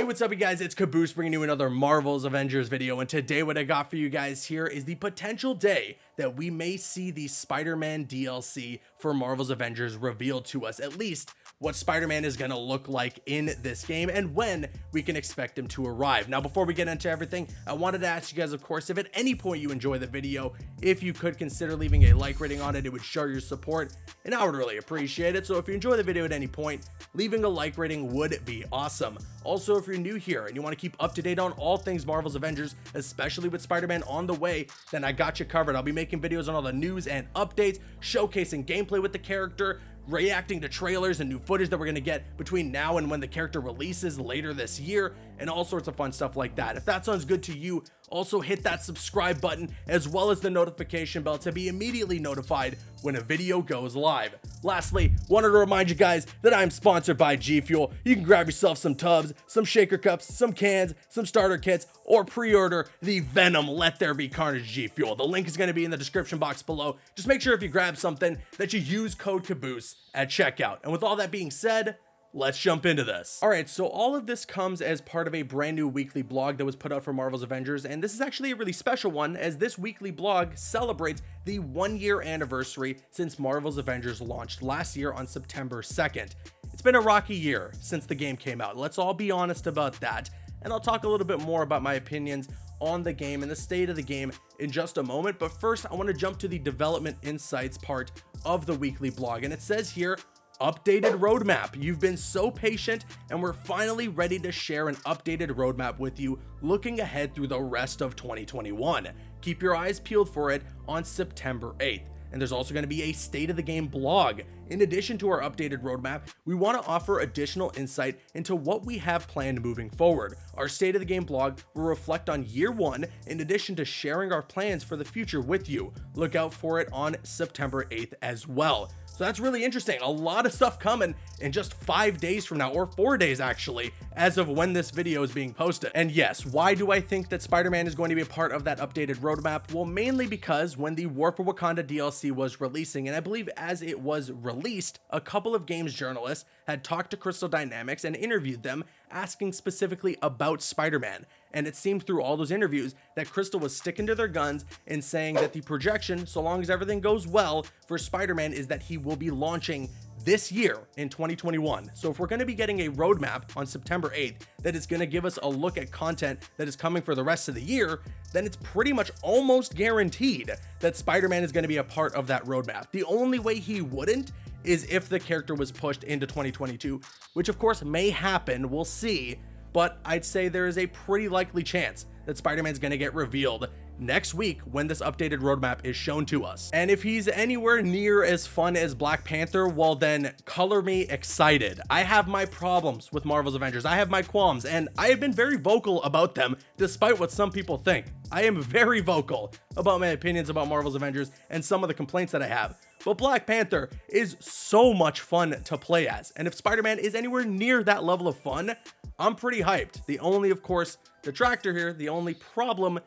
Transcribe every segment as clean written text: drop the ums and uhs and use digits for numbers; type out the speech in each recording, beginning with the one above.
What's up, you guys? It's Caboose bringing you another Marvel's Avengers video, and today what I got for you guys here is the potential day that we may see the Spider-Man DLC for Marvel's Avengers revealed to us, at least what Spider-Man is going to look like in this game and when we can expect him to arrive. Now, before we get into everything, I wanted to ask you guys, of course, if at any point you enjoy the video, if you could consider leaving a like rating on it, it would show your support, and I would really appreciate it. So if you enjoy the video at any point, leaving a like rating would be awesome. Also, if you're new here and you want to keep up to date on all things Marvel's Avengers, especially with Spider-Man on the way, then I got you covered. I'll be making videos on all the news and updates, showcasing gameplay with the character, reacting to trailers and new footage that we're going to get between now and when the character releases later this year, and all sorts of fun stuff like that. If that sounds good to you, also hit that subscribe button as well as the notification bell to be immediately notified when a video goes live. Lastly, wanted to remind you guys that I'm sponsored by G Fuel. You can grab yourself some tubs, some shaker cups, some cans, some starter kits, or pre-order the Venom Let There Be Carnage G Fuel. The link is going to be in the description box below. Just make sure if you grab something that you use code Caboose at checkout. And with all that being said, let's jump into this. All right, so all of this comes as part of a brand new weekly blog that was put out for Marvel's Avengers, and this is actually a really special one, as this weekly blog celebrates the 1-year anniversary since Marvel's Avengers launched last year on September 2nd. It's been a rocky year since the game came out. Let's all be honest about that, and I'll talk a little bit more about my opinions on the game and the state of the game in just a moment. But first, I want to jump to the development insights part of the weekly blog, and it says here, updated roadmap. You've been so patient, and we're finally ready to share an updated roadmap with you looking ahead through the rest of 2021. Keep your eyes peeled for it on September 8th. And there's also going to be a state of the game blog. In addition to our updated roadmap, we want to offer additional insight into what we have planned moving forward. Our state of the game blog will reflect on year one, in addition to sharing our plans for the future with you. Look out for it on September 8th as well. So that's really interesting. A lot of stuff coming in just 5 days from now, or 4 days actually, as of when this video is being posted. And yes, why do I think that Spider-Man is going to be a part of that updated roadmap? Well, mainly because when the War for Wakanda DLC was releasing, and I believe as it was released, a couple of games journalists had talked to Crystal Dynamics and interviewed them, asking specifically about Spider-Man. And it seemed through all those interviews that Crystal was sticking to their guns and saying that the projection, so long as everything goes well for Spider-Man, is that he will be launching this year in 2021. So if we're going to be getting a roadmap on September 8th that is going to give us a look at content that is coming for the rest of the year, then it's pretty much almost guaranteed that Spider-Man is going to be a part of that roadmap. The only way he wouldn't is if the character was pushed into 2022, which of course may happen, we'll see, but I'd say there is a pretty likely chance that Spider-Man's going to get revealed next week when this updated roadmap is shown to us. And if he's anywhere near as fun as Black Panther, well then color me excited. I have my problems with Marvel's Avengers. I have my qualms, and I have been very vocal about them despite what some people think. I am very vocal about my opinions about Marvel's Avengers and some of the complaints that I have. But Black Panther is so much fun to play as, and if Spider-Man is anywhere near that level of fun, I'm pretty hyped. The only, of course, detractor here, the only problem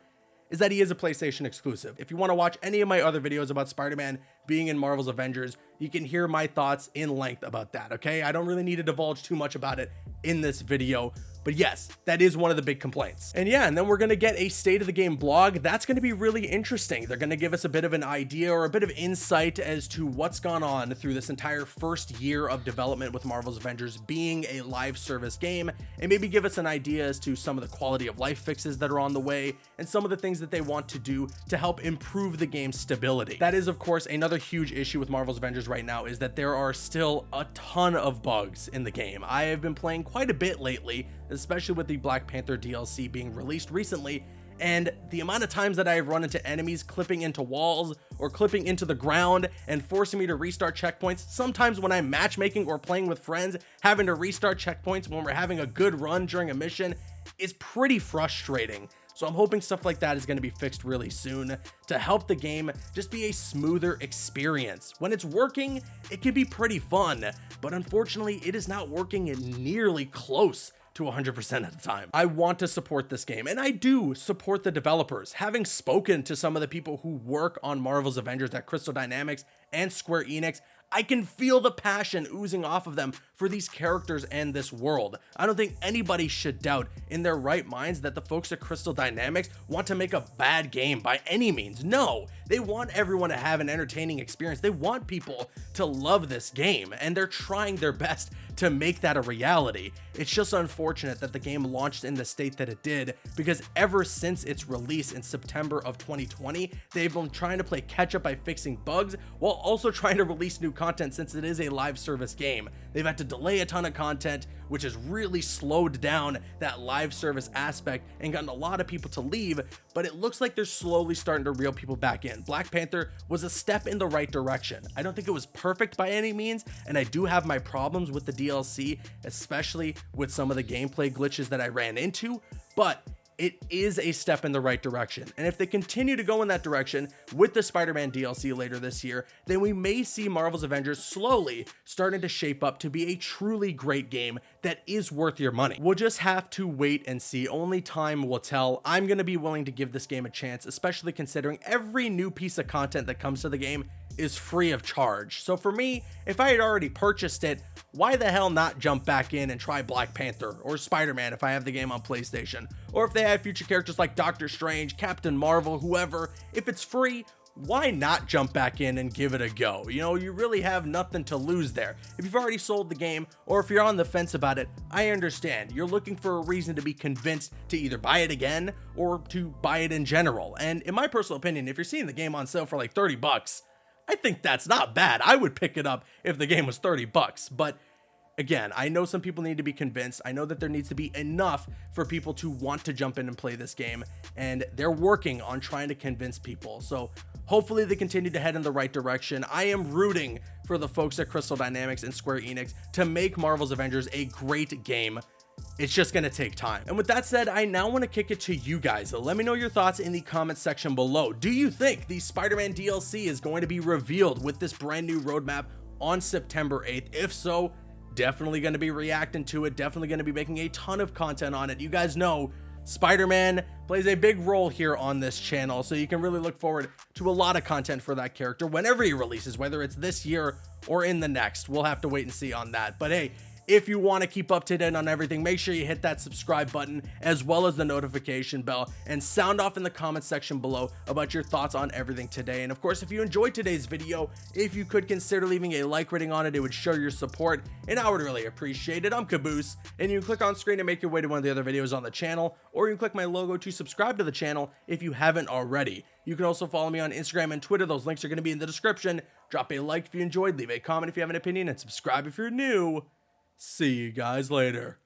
is that he is a PlayStation exclusive. If you want to watch any of my other videos about Spider-Man being in Marvel's Avengers, you can hear my thoughts in length about that, okay? I don't really need to divulge too much about it in this video, but yes, that is one of the big complaints. And yeah, and then we're going to get a state of the game blog. That's going to be really interesting. They're going to give us a bit of an idea or a bit of insight as to what's gone on through this entire first year of development with Marvel's Avengers being a live service game, and maybe give us an idea as to some of the quality of life fixes that are on the way and some of the things that they want to do to help improve the game's stability. That is, of course, another huge issue with Marvel's Avengers right now, is that there are still a ton of bugs in the game. I have been playing quite a bit lately, especially with the Black Panther DLC being released recently, and the amount of times that I have run into enemies clipping into walls or clipping into the ground and forcing me to restart checkpoints. Sometimes when I'm matchmaking or playing with friends, having to restart checkpoints when we're having a good run during a mission is pretty frustrating. So I'm hoping stuff like that is going to be fixed really soon to help the game just be a smoother experience. When it's working, it can be pretty fun, but unfortunately it is not working nearly close to 100% at the time. I want to support this game, and I do support the developers. Having spoken to some of the people who work on Marvel's Avengers at Crystal Dynamics and Square Enix, I can feel the passion oozing off of them for these characters and this world. I don't think anybody should doubt in their right minds that the folks at Crystal Dynamics want to make a bad game by any means. No, they want everyone to have an entertaining experience. They want people to love this game, and they're trying their best to make that a reality. It's just unfortunate that the game launched in the state that it did, because ever since its release in September of 2020, they've been trying to play catch up by fixing bugs while also trying to release new content since it is a live service game. They've had to delay a ton of content, which has really slowed down that live service aspect and gotten a lot of people to leave, but it looks like they're slowly starting to reel people back in. Black Panther was a step in the right direction. I don't think it was perfect by any means, and I do have my problems with the DLC, especially with some of the gameplay glitches that I ran into, but it is a step in the right direction. And if they continue to go in that direction with the Spider-Man DLC later this year, then we may see Marvel's Avengers slowly starting to shape up to be a truly great game that is worth your money. We'll just have to wait and see. Only time will tell. I'm going to be willing to give this game a chance, especially considering every new piece of content that comes to the game is free of charge. So for me, if I had already purchased it, why the hell not jump back in and try Black Panther or Spider-Man if I have the game on PlayStation? Or if they have future characters like Doctor Strange, Captain Marvel, whoever, if it's free, why not jump back in and give it a go? You know, you really have nothing to lose there. If you've already sold the game, or if you're on the fence about it, I understand. You're looking for a reason to be convinced to either buy it again or to buy it in general. And in my personal opinion, if you're seeing the game on sale for like 30 bucks, I think that's not bad. I would pick it up if the game was 30 bucks, but again, I know some people need to be convinced. I know that there needs to be enough for people to want to jump in and play this game, and they're working on trying to convince people. So hopefully they continue to head in the right direction. I am rooting for the folks at Crystal Dynamics and Square Enix to make Marvel's Avengers a great game. It's just going to take time. And with that said, I now want to kick it to you guys. Let me know your thoughts in the comments section below. Do you think the Spider-Man DLC is going to be revealed with this brand new roadmap on September 8th? If so, definitely going to be reacting to it. Definitely going to be making a ton of content on it. You guys know Spider-Man plays a big role here on this channel, so you can really look forward to a lot of content for that character whenever he releases, whether it's this year or in the next. We'll have to wait and see on that. But hey, if you want to keep up to date on everything, make sure you hit that subscribe button as well as the notification bell, and sound off in the comments section below about your thoughts on everything today. And of course, if you enjoyed today's video, if you could consider leaving a like rating on it, it would show your support and I would really appreciate it. I'm Caboose, and you can click on screen to make your way to one of the other videos on the channel, or you can click my logo to subscribe to the channel if you haven't already. You can also follow me on Instagram and Twitter. Those links are going to be in the description. Drop a like if you enjoyed, leave a comment if you have an opinion, and subscribe if you're new. See you guys later.